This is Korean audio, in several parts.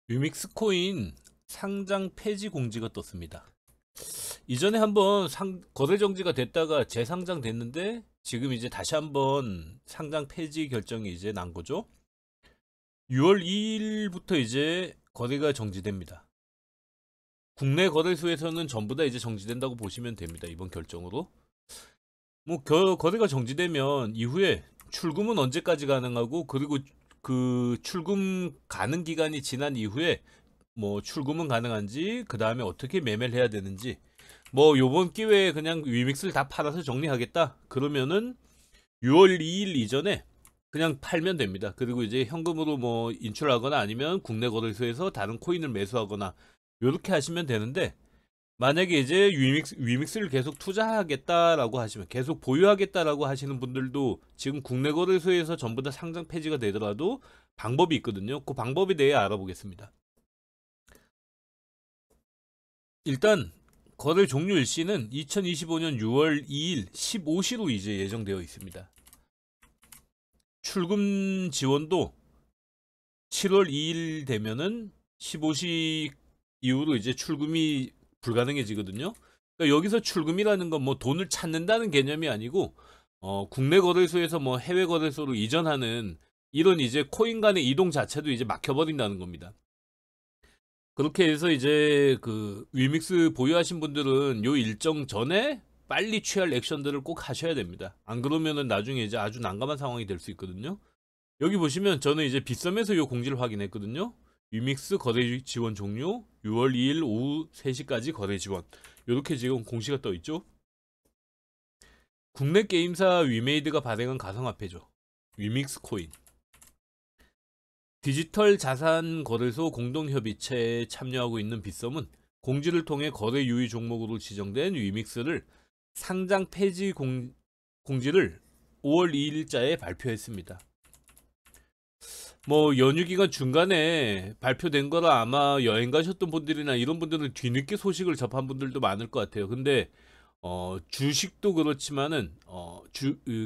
위믹스 코인 상장 폐지 공지가 떴습니다. 이전에 한번 거래 정지가 됐다가 재상장 됐는데 지금 이제 다시 한번 상장 폐지 결정이 이제 난 거죠. 6월 2일부터 이제 거래가 정지됩니다. 국내 거래소에서는 전부 다 이제 정지된다고 보시면 됩니다. 이번 결정으로. 뭐 거래가 정지되면 이후에 출금은 언제까지 가능하고, 그리고 그 출금 가능 기간이 지난 이후에 뭐 출금은 가능한지, 그 다음에 어떻게 매매를 해야 되는지, 뭐 요번 기회에 그냥 위믹스를 다 팔아서 정리하겠다 그러면은 6월 2일 이전에 그냥 팔면 됩니다. 그리고 이제 현금으로 뭐 인출하거나 아니면 국내 거래소에서 다른 코인을 매수하거나 요렇게 하시면 되는데, 만약에 이제 위믹스를 계속 투자하겠다라고 하시면, 계속 보유하겠다라고 하시는 분들도 지금 국내 거래소에서 전부 다 상장 폐지가 되더라도 방법이 있거든요. 그 방법에 대해 알아보겠습니다. 일단 거래 종료 일시는 2025년 6월 2일 15시로 이제 예정되어 있습니다. 출금 지원도 7월 2일 되면은 15시 이후로 이제 출금이 불가능해지거든요. 그러니까 여기서 출금이라는 건 뭐 돈을 찾는다는 개념이 아니고, 국내 거래소에서 뭐 해외 거래소로 이전하는 이런 이제 코인 간의 이동 자체도 이제 막혀버린다는 겁니다. 그렇게 해서 이제 그 위믹스 보유하신 분들은 요 일정 전에 빨리 취할 액션들을 꼭 하셔야 됩니다. 안 그러면은 나중에 이제 아주 난감한 상황이 될 수 있거든요. 여기 보시면 저는 이제 빗썸에서 요 공지를 확인했거든요. 위믹스 거래 지원 종료 6월 2일 오후 3시까지 거래 지원. 요렇게 지금 공시가 떠 있죠. 국내 게임사 위메이드가 발행한 가상화폐죠. 위믹스 코인. 디지털 자산 거래소 공동협의체에 참여하고 있는 빗썸은 공지를 통해 거래 유의 종목으로 지정된 위믹스를 상장 폐지 공지를 5월 2일자에 발표했습니다. 뭐 연휴 기간 중간에 발표된 거라 아마 여행 가셨던 분들이나 이런 분들은 뒤늦게 소식을 접한 분들도 많을 것 같아요. 근데 주식도 그렇지만은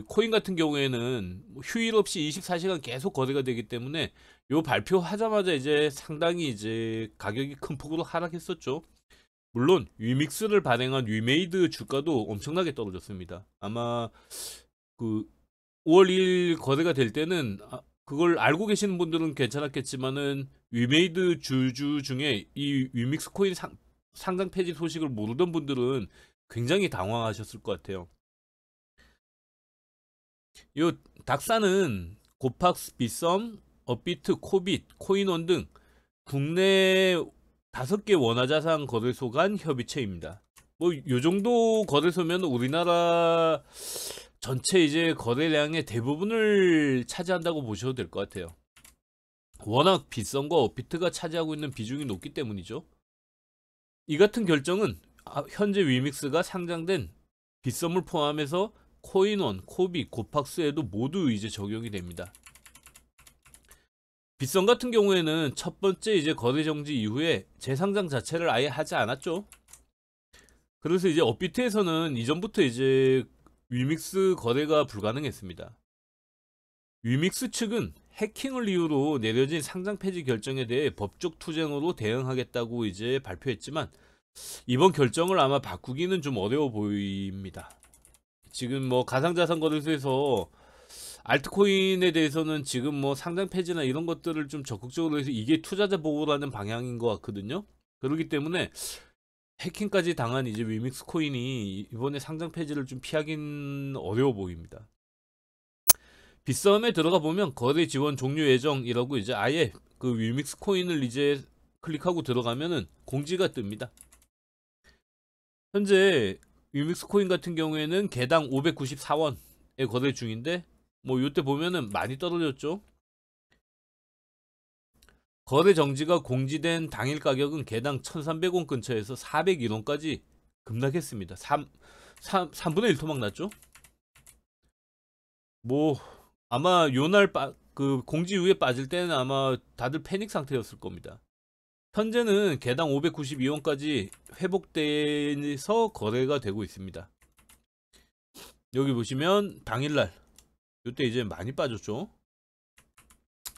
코인 같은 경우에는 뭐 휴일 없이 24시간 계속 거래가 되기 때문에 요 발표하자마자 이제 상당히 이제 가격이 큰 폭으로 하락했었죠. 물론 위믹스를 발행한 위메이드 주가도 엄청나게 떨어졌습니다. 아마 그 5월 1일 거래가 될 때는 그걸 알고 계시는 분들은 괜찮았겠지만은 위메이드 주주 중에 이 위믹스 코인 상장 폐지 소식을 모르던 분들은 굉장히 당황하셨을 것 같아요. 이 닥사는 고팍스, 빗썸, 업비트, 코빗, 코인원 등 국내 5개 원화자산 거래소 간 협의체입니다. 뭐 요 정도 거래소면 우리나라 전체 이제 거래량의 대부분을 차지한다고 보셔도 될 것 같아요. 워낙 빗썸과 업비트가 차지하고 있는 비중이 높기 때문이죠. 이 같은 결정은 현재 위믹스가 상장된 빗썸을 포함해서 코인원, 코비, 고팍스에도 모두 이제 적용이 됩니다. 빗썸 같은 경우에는 첫 번째 이제 거래 정지 이후에 재상장 자체를 아예 하지 않았죠. 그래서 이제 업비트에서는 이전부터 이제 위믹스 거래가 불가능했습니다. 위믹스 측은 해킹을 이유로 내려진 상장 폐지 결정에 대해 법적 투쟁으로 대응하겠다고 이제 발표했지만, 이번 결정을 아마 바꾸기는 좀 어려워 보입니다. 지금 뭐 가상자산 거래소에서 알트코인에 대해서는 지금 뭐 상장 폐지나 이런 것들을 좀 적극적으로 해서 이게 투자자 보호라는 방향인 것 같거든요. 그렇기 때문에 해킹까지 당한 이제 위믹스 코인이 이번에 상장 폐지를 좀 피하긴 어려워 보입니다. 빗썸에 들어가 보면 거래 지원 종료 예정이라고 이제 아예 그 위믹스 코인을 이제 클릭하고 들어가면은 공지가 뜹니다. 현재 위믹스 코인 같은 경우에는 개당 594원에 거래 중인데, 뭐 요때 보면은 많이 떨어졌죠. 거래 정지가 공지된 당일 가격은 개당 1300원 근처에서 401원까지 급락했습니다. 3분의 1 토막 났죠. 뭐 아마 요날 그 공지 이후에 빠질 때는 아마 다들 패닉 상태였을 겁니다. 현재는 개당 592원까지 회복돼서 거래가 되고 있습니다. 여기 보시면 당일날 이때 이제 많이 빠졌죠.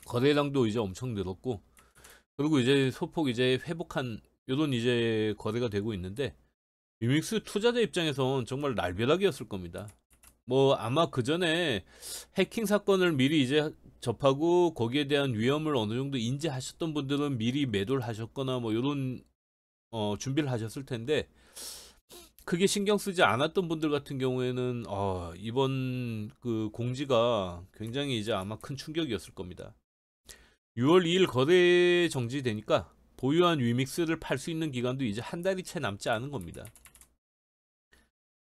거래량도 이제 엄청 늘었고, 그리고 이제 소폭 이제 회복한 요런 이제 거래가 되고 있는데, 유믹스 투자자 입장에선 정말 날벼락이었을 겁니다. 뭐 아마 그 전에 해킹 사건을 미리 이제 접하고 거기에 대한 위험을 어느 정도 인지하셨던 분들은 미리 매도를 하셨거나 뭐 요런 준비를 하셨을 텐데, 크게 신경 쓰지 않았던 분들 같은 경우에는 이번 그 공지가 굉장히 이제 아마 큰 충격이었을 겁니다. 6월 2일 거래 정지되니까 보유한 위믹스를 팔 수 있는 기간도 이제 한 달이 채 남지 않은 겁니다.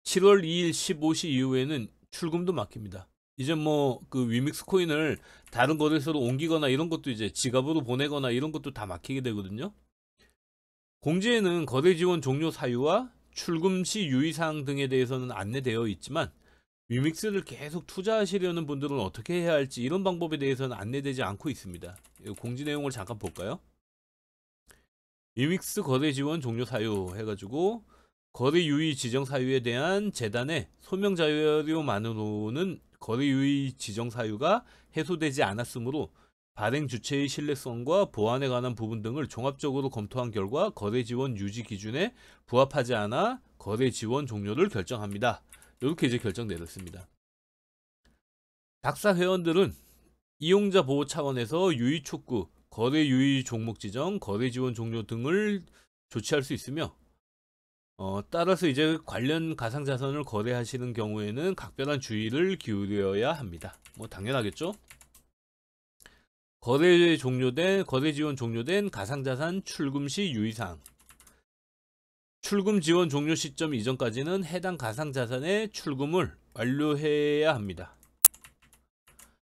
7월 2일 15시 이후에는 출금도 막힙니다. 이제 뭐 그 위믹스 코인을 다른 거래소로 옮기거나 이런 것도 이제 지갑으로 보내거나 이런 것도 다 막히게 되거든요. 공지에는 거래 지원 종료 사유와 출금 시 유의사항 등에 대해서는 안내되어 있지만, 위믹스를 계속 투자하시려는 분들은 어떻게 해야 할지 이런 방법에 대해서는 안내되지 않고 있습니다. 공지 내용을 잠깐 볼까요? 위믹스 거래 지원 종료 사유 해가지고 거래 유의 지정 사유에 대한 재단의 소명 자료만으로는 거래 유의 지정 사유가 해소되지 않았으므로 발행 주체의 신뢰성과 보안에 관한 부분 등을 종합적으로 검토한 결과 거래 지원 유지 기준에 부합하지 않아 거래 지원 종료를 결정합니다. 이렇게 이제 결정 내렸습니다. 박사 회원들은 이용자 보호 차원에서 유의 촉구, 거래 유의 종목 지정, 거래 지원 종료 등을 조치할 수 있으며, 따라서 이제 관련 가상자산을 거래하시는 경우에는 각별한 주의를 기울여야 합니다. 뭐 당연하겠죠? 거래 지원 종료된 가상자산 출금 시 유의사항. 출금 지원 종료 시점 이전까지는 해당 가상자산의 출금을 완료해야 합니다.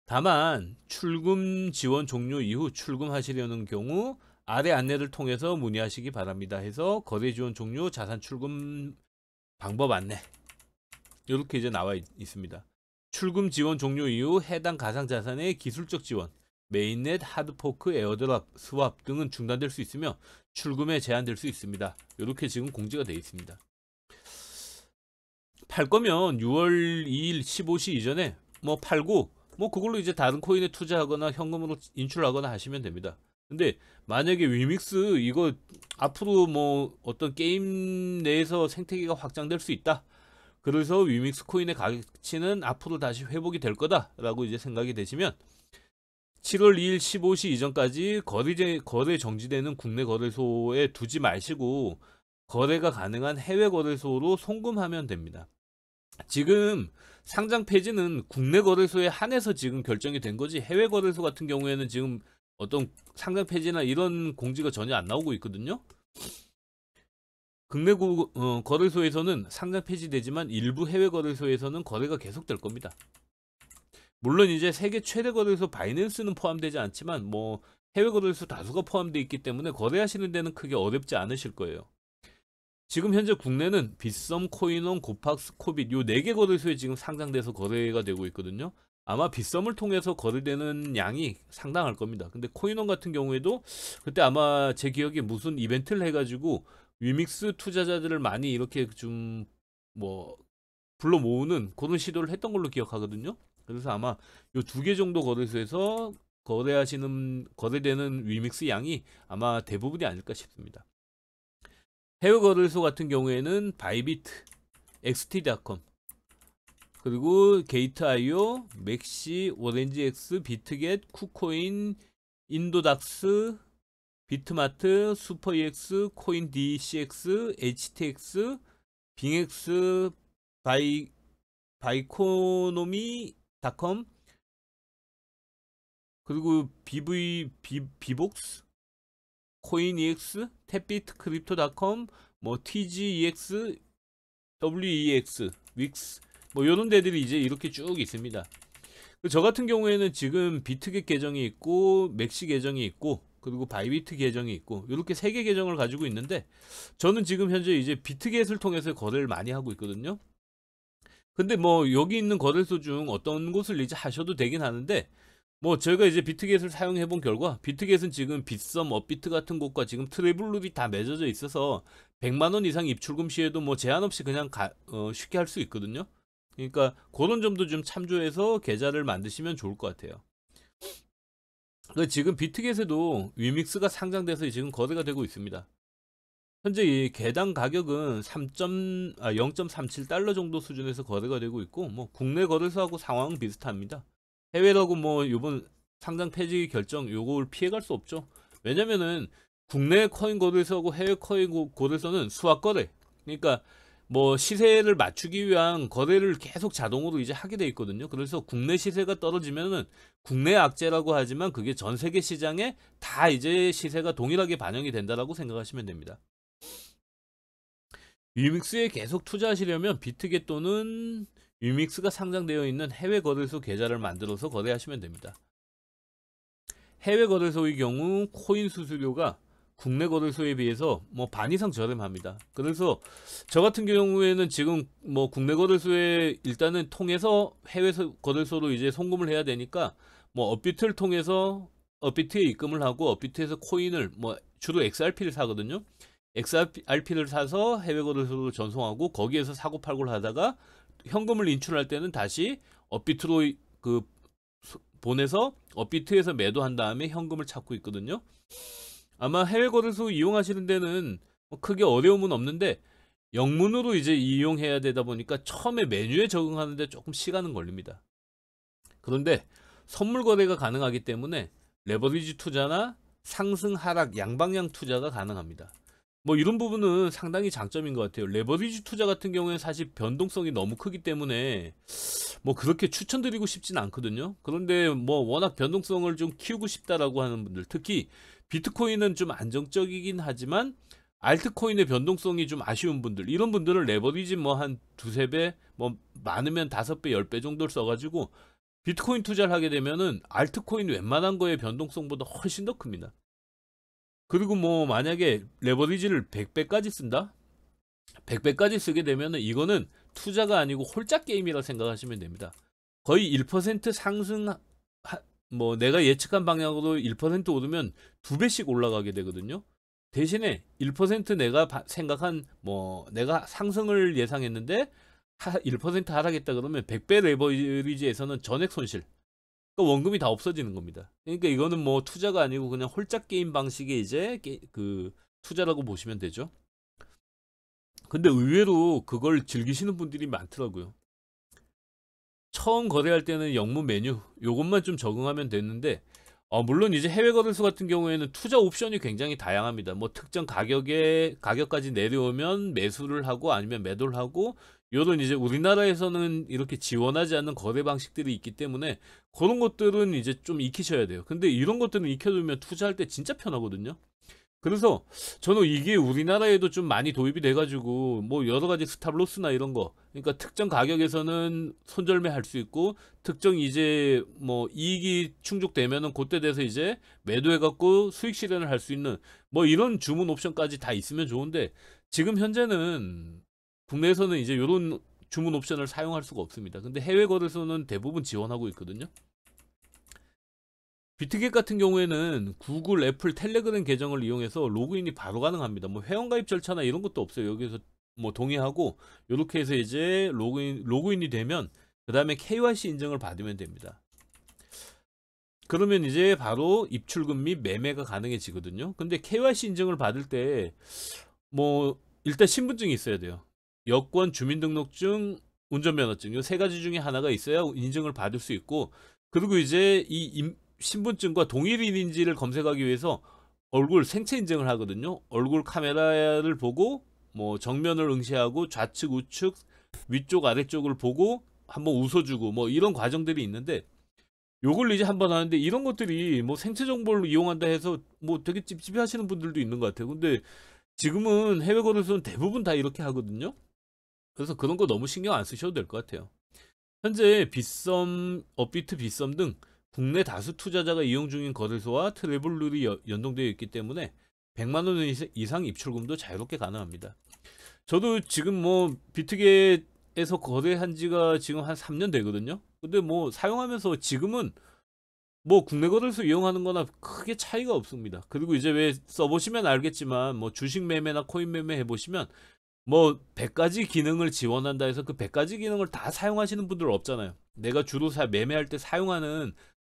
다만 출금 지원 종료 이후 출금하시려는 경우 아래 안내를 통해서 문의하시기 바랍니다 해서 거래 지원 종료 자산 출금 방법 안내 이렇게 이제 나와 있습니다. 출금 지원 종료 이후 해당 가상자산의 기술적 지원, 메인넷, 하드포크, 에어드랍, 스왑 등은 중단될 수 있으며 출금에 제한될 수 있습니다. 이렇게 지금 공지가 되어 있습니다. 팔 거면 6월 2일 15시 이전에 뭐 팔고 뭐 그걸로 이제 다른 코인에 투자하거나 현금으로 인출하거나 하시면 됩니다. 근데 만약에 위믹스 이거 앞으로 뭐 어떤 게임 내에서 생태계가 확장될 수 있다, 그래서 위믹스 코인의 가치는 앞으로 다시 회복이 될 거다라고 이제 생각이 되시면 7월 2일 15시 이전까지 거래 정지되는 국내 거래소에 두지 마시고 거래가 가능한 해외 거래소로 송금하면 됩니다. 지금 상장 폐지는 국내 거래소에 한해서 지금 결정이 된 거지, 해외 거래소 같은 경우에는 지금 어떤 상장 폐지나 이런 공지가 전혀 안 나오고 있거든요. 국내 거래소에서는 상장 폐지되지만 일부 해외 거래소에서는 거래가 계속될 겁니다. 물론 이제 세계 최대 거래소 바이낸스는 포함되지 않지만 뭐 해외 거래소 다수가 포함되어 있기 때문에 거래하시는 데는 크게 어렵지 않으실 거예요. 지금 현재 국내는 빗썸, 코인원, 고팍스, 코빗 요 4개 거래소에 지금 상장돼서 거래가 되고 있거든요. 아마 빗썸을 통해서 거래되는 양이 상당할 겁니다. 근데 코인원 같은 경우에도 그때 아마 제 기억에 무슨 이벤트를 해가지고 위믹스 투자자들을 많이 이렇게 좀 뭐 불러 모으는 그런 시도를 했던 걸로 기억하거든요. 그래서 아마 요 2개 정도 거래소에서 거래되는 위믹스 양이 아마 대부분이 아닐까 싶습니다. 해외 거래소 같은 경우에는 바이비트, XT.com, 그리고 게이트.io, 맥시, 오렌지X, 비트겟, 쿠코인, 인도닥스, 비트마트, 슈퍼EX, 코인 DCX, HTX, 빙엑스, 바이코노미닷컴, 그리고 비복스, 코인EX, 탭비트, 크립토닷컴, 뭐 TGEX, WEX, 윅스 뭐 이런 데들이 이제 이렇게 쭉 있습니다. 저 같은 경우에는 지금 비트겟 계정이 있고 맥시 계정이 있고 그리고 바이비트 계정이 있고 이렇게 3개 계정을 가지고 있는데, 저는 지금 현재 이제 비트겟을 통해서 거래를 많이 하고 있거든요. 근데 뭐 여기 있는 거래소 중 어떤 곳을 이제 하셔도 되긴 하는데, 뭐 저희가 이제 비트겟을 사용해 본 결과 비트겟은 지금 빗썸, 업비트 같은 곳과 지금 트래블룰이 다 맺어져 있어서 100만원 이상 입출금 시에도 뭐 제한 없이 그냥 쉽게 할 수 있거든요. 그러니까 그런 점도 좀 참조해서 계좌를 만드시면 좋을 것 같아요. 지금 비트겟에도 위믹스가 상장돼서 지금 거래가 되고 있습니다. 현재 이 개당 가격은 0.37달러 정도 수준에서 거래가 되고 있고, 뭐 국내 거래소하고 상황은 비슷합니다. 해외라고 뭐 이번 상장 폐지 결정 요걸 피해갈 수 없죠. 왜냐면은 국내 코인 거래소하고 해외 코인 거래소는 수학 거래, 그러니까 뭐 시세를 맞추기 위한 거래를 계속 자동으로 이제 하게 돼 있거든요. 그래서 국내 시세가 떨어지면은 국내 악재라고 하지만 그게 전 세계 시장에 다 이제 시세가 동일하게 반영이 된다라고 생각하시면 됩니다. 위믹스에 계속 투자하시려면 비트겟 또는 위믹스가 상장되어 있는 해외 거래소 계좌를 만들어서 거래하시면 됩니다. 해외 거래소의 경우 코인 수수료가 국내 거래소에 비해서 뭐 반 이상 저렴합니다. 그래서 저 같은 경우에는 지금 뭐 국내 거래소에 일단은 통해서 해외 거래소로 이제 송금을 해야 되니까 뭐 업비트를 통해서 업비트에 입금을 하고 업비트에서 코인을 뭐 주로 XRP를 사거든요. XRP를 사서 해외 거래소로 전송하고 거기에서 사고 팔고를 하다가 현금을 인출할 때는 다시 업비트로 그 보내서 업비트에서 매도한 다음에 현금을 찾고 있거든요. 아마 해외 거래소 이용하시는 데는 뭐 크게 어려움은 없는데 영문으로 이제 이용해야 되다 보니까 처음에 메뉴에 적응하는데 조금 시간은 걸립니다. 그런데 선물 거래가 가능하기 때문에 레버리지 투자나 상승 하락 양방향 투자가 가능합니다. 뭐 이런 부분은 상당히 장점인 것 같아요. 레버리지 투자 같은 경우에는 사실 변동성이 너무 크기 때문에 뭐 그렇게 추천드리고 싶진 않거든요. 그런데 뭐 워낙 변동성을 좀 키우고 싶다라고 하는 분들, 특히 비트코인은 좀 안정적이긴 하지만 알트코인의 변동성이 좀 아쉬운 분들, 이런 분들은 레버리지 뭐 한 두세 배, 뭐 많으면 5배, 10배 정도를 써가지고 비트코인 투자를 하게 되면은 알트코인 웬만한 거의 변동성보다 훨씬 더 큽니다. 그리고 뭐 만약에 레버리지를 100배까지 쓴다? 100배까지 쓰게 되면은 이거는 투자가 아니고 홀짝 게임이라 생각하시면 됩니다. 거의 1% 상승, 뭐 내가 예측한 방향으로 1% 오르면 2배씩 올라가게 되거든요. 대신에 1% 내가 생각한 뭐 내가 상승을 예상했는데 1% 하락했다 그러면 100배 레버리지에서는 전액 손실. 그러니까 원금이 다 없어지는 겁니다. 그러니까 이거는 뭐 투자가 아니고 그냥 홀짝 게임 방식의 이제 그 투자라고 보시면 되죠. 근데 의외로 그걸 즐기시는 분들이 많더라고요. 처음 거래할 때는 영문 메뉴 요것만 좀 적응하면 되는데 물론 이제 해외 거래소 같은 경우에는 투자 옵션이 굉장히 다양합니다. 뭐 특정 가격까지 내려오면 매수를 하고 아니면 매도를 하고 요런 이제 우리나라에서는 이렇게 지원하지 않는 거래 방식들이 있기 때문에 그런 것들은 이제 좀 익히셔야 돼요. 근데 이런 것들은 익혀두면 투자할 때 진짜 편하거든요. 그래서 저는 이게 우리나라에도 좀 많이 도입이 돼가지고 뭐 여러 가지 스탑로스나 이런 거, 그러니까 특정 가격에서는 손절매 할 수 있고 특정 이제 뭐 이익이 충족되면은 그때 돼서 이제 매도해갖고 수익 실현을 할 수 있는 뭐 이런 주문 옵션까지 다 있으면 좋은데 지금 현재는 국내에서는 이제 이런 주문 옵션을 사용할 수가 없습니다. 근데 해외 거래소는 대부분 지원하고 있거든요. 비트겟 같은 경우에는 구글, 애플, 텔레그램 계정을 이용해서 로그인이 바로 가능합니다. 뭐 회원가입 절차나 이런 것도 없어요. 여기서 뭐 동의하고 이렇게 해서 이제 로그인이 되면 그 다음에 KYC 인증을 받으면 됩니다. 그러면 이제 바로 입출금 및 매매가 가능해지거든요. 근데 KYC 인증을 받을 때 뭐 일단 신분증이 있어야 돼요. 여권, 주민등록증, 운전면허증 이 세 가지 중에 하나가 있어야 인증을 받을 수 있고, 그리고 이제 이 신분증과 동일인인지를 검색하기 위해서 얼굴 생체 인증을 하거든요. 얼굴 카메라를 보고 뭐 정면을 응시하고 좌측 우측 위쪽 아래쪽을 보고 한번 웃어주고 뭐 이런 과정들이 있는데 요걸 이제 한번 하는데 이런 것들이 뭐 생체 정보를 이용한다 해서 뭐 되게 찝찝해 하시는 분들도 있는 것 같아요. 근데 지금은 해외 거래소는 대부분 다 이렇게 하거든요. 그래서 그런 거 너무 신경 안 쓰셔도 될 것 같아요. 현재 빗썸, 업비트 빗썸 등 국내 다수 투자자가 이용 중인 거래소와 트래블룰이 연동되어 있기 때문에 100만 원 이상 입출금도 자유롭게 가능합니다. 저도 지금 뭐 비트겟에서 거래한 지가 지금 한 3년 되거든요. 근데 뭐 사용하면서 지금은 뭐 국내 거래소 이용하는 거나 크게 차이가 없습니다. 그리고 이제 왜 써보시면 알겠지만 뭐 주식 매매나 코인 매매 해보시면 뭐 100가지 기능을 지원한다 해서 그 100가지 기능을 다 사용하시는 분들 없잖아요. 내가 주로 매매할 때 사용하는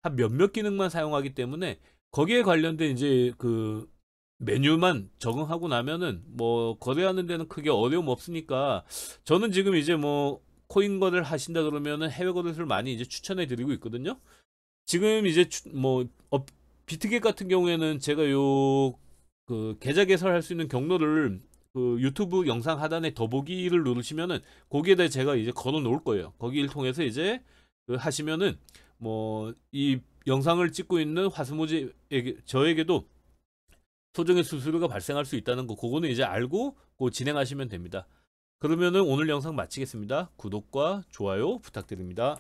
한 몇몇 기능만 사용하기 때문에 거기에 관련된 이제 그 메뉴만 적응하고 나면은 뭐 거래하는 데는 크게 어려움 없으니까 저는 지금 이제 뭐 코인 거래를 하신다 그러면은 해외 거래소를 많이 이제 추천해 드리고 있거든요. 지금 이제 비트겟 같은 경우에는 제가 요 그 계좌 개설할 수 있는 경로를 그 유튜브 영상 하단에 더보기를 누르시면은 거기에다 제가 이제 걸어 놓을 거예요. 거기를 통해서 이제 그 하시면은 뭐 이 영상을 찍고 있는 화수모지에게 저에게도 소정의 수수료가 발생할 수 있다는 거 그거는 이제 알고 진행하시면 됩니다. 그러면은 오늘 영상 마치겠습니다. 구독과 좋아요 부탁드립니다.